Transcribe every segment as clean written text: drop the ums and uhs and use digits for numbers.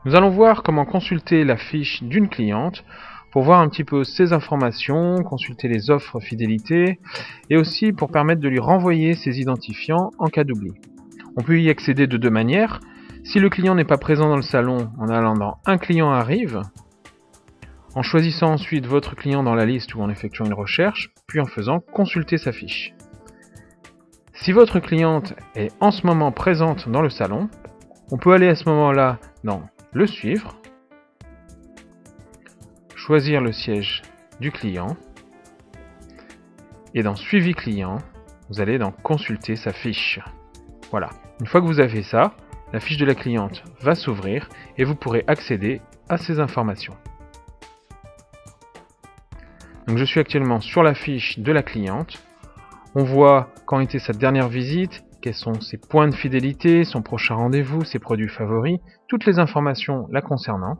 Nous allons voir comment consulter la fiche d'une cliente pour voir un petit peu ses informations, consulter les offres fidélité et aussi pour permettre de lui renvoyer ses identifiants en cas d'oubli. On peut y accéder de deux manières. Si le client n'est pas présent dans le salon, en allant dans « Un client arrive », en choisissant ensuite votre client dans la liste ou en effectuant une recherche, puis en faisant « Consulter sa fiche ». Si votre cliente est en ce moment présente dans le salon, on peut aller à ce moment-là dans « Le suivre », choisir le siège du client, et dans « Suivi client », vous allez dans « Consulter sa fiche ». Voilà. Une fois que vous avez ça, la fiche de la cliente va s'ouvrir et vous pourrez accéder à ces informations. Donc je suis actuellement sur la fiche de la cliente. On voit quand était sa dernière visite, quels sont ses points de fidélité, son prochain rendez-vous, ses produits favoris, toutes les informations la concernant.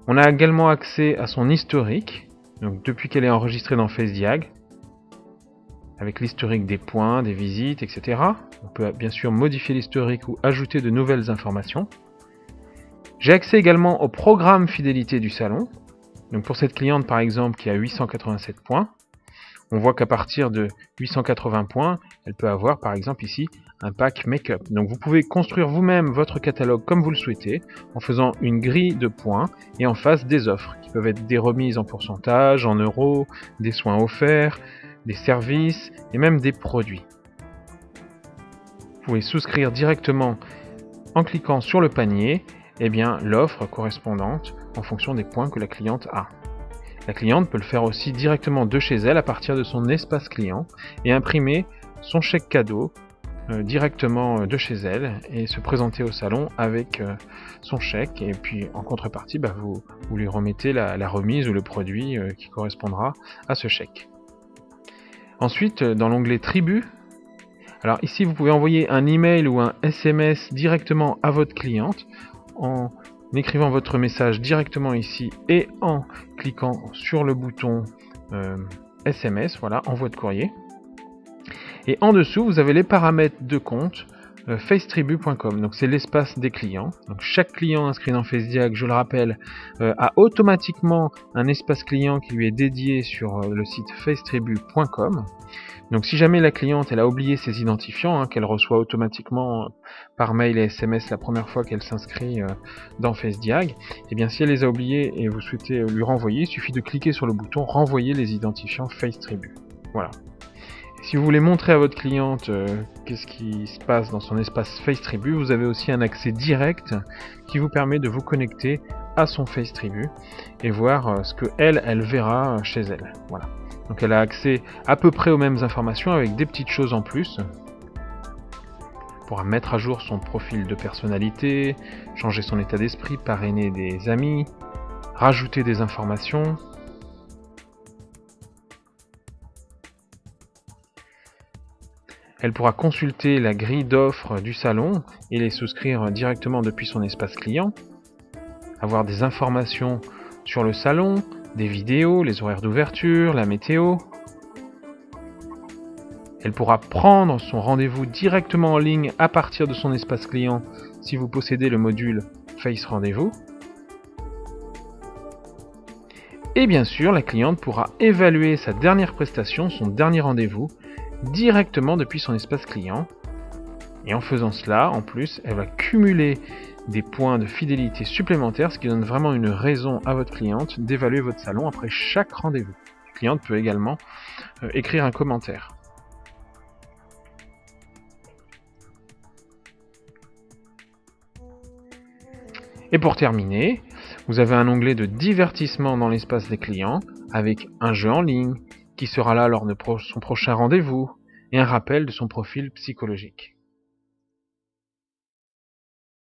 On a également accès à son historique, donc depuis qu'elle est enregistrée dans FaceDiag, avec l'historique des points, des visites, etc. On peut bien sûr modifier l'historique ou ajouter de nouvelles informations. J'ai accès également au programme fidélité du salon. Donc pour cette cliente par exemple qui a 887 points, on voit qu'à partir de 880 points, elle peut avoir par exemple ici un pack make-up. Donc vous pouvez construire vous-même votre catalogue comme vous le souhaitez, en faisant une grille de points et en face des offres, qui peuvent être des remises en pourcentage, en euros, des soins offerts, des services et même des produits. Vous pouvez souscrire directement en cliquant sur le panier l'offre correspondante en fonction des points que la cliente a. La cliente peut le faire aussi directement de chez elle à partir de son espace client et imprimer son chèque cadeau directement de chez elle et se présenter au salon avec son chèque et puis en contrepartie vous lui remettez la remise ou le produit qui correspondra à ce chèque. Ensuite, dans l'onglet Tribu, alors ici vous pouvez envoyer un email ou un SMS directement à votre cliente en écrivant votre message directement ici et en cliquant sur le bouton SMS, voilà, envoi de courrier. Et en dessous, vous avez les paramètres de compte facetribu.com, donc c'est l'espace des clients. Donc chaque client inscrit dans FaceDiag, je le rappelle, a automatiquement un espace client qui lui est dédié sur le site facetribu.com. Donc si jamais la cliente elle a oublié ses identifiants, qu'elle reçoit automatiquement par mail et SMS la première fois qu'elle s'inscrit dans FaceDiag, et bien si elle les a oubliés et vous souhaitez lui renvoyer, il suffit de cliquer sur le bouton renvoyer les identifiants FaceTribu. Voilà. Si vous voulez montrer à votre cliente qu'est-ce qui se passe dans son espace FaceTribu, vous avez aussi un accès direct qui vous permet de vous connecter à son FaceTribu et voir ce que elle verra chez elle. Voilà. Donc elle a accès à peu près aux mêmes informations avec des petites choses en plus. Elle pourra mettre à jour son profil de personnalité, changer son état d'esprit, parrainer des amis, rajouter des informations. Elle pourra consulter la grille d'offres du salon et les souscrire directement depuis son espace client, avoir des informations sur le salon, des vidéos, les horaires d'ouverture, la météo. Elle pourra prendre son rendez-vous directement en ligne à partir de son espace client si vous possédez le module Face Rendez-vous. Et bien sûr, la cliente pourra évaluer sa dernière prestation, son dernier rendez-vous, directement depuis son espace client. Et en faisant cela, en plus, elle va cumuler des points de fidélité supplémentaires, ce qui donne vraiment une raison à votre cliente d'évaluer votre salon après chaque rendez-vous. La cliente peut également écrire un commentaire. Et pour terminer, vous avez un onglet de divertissement dans l'espace des clients avec un jeu en ligne qui sera là lors de son prochain rendez-vous et un rappel de son profil psychologique.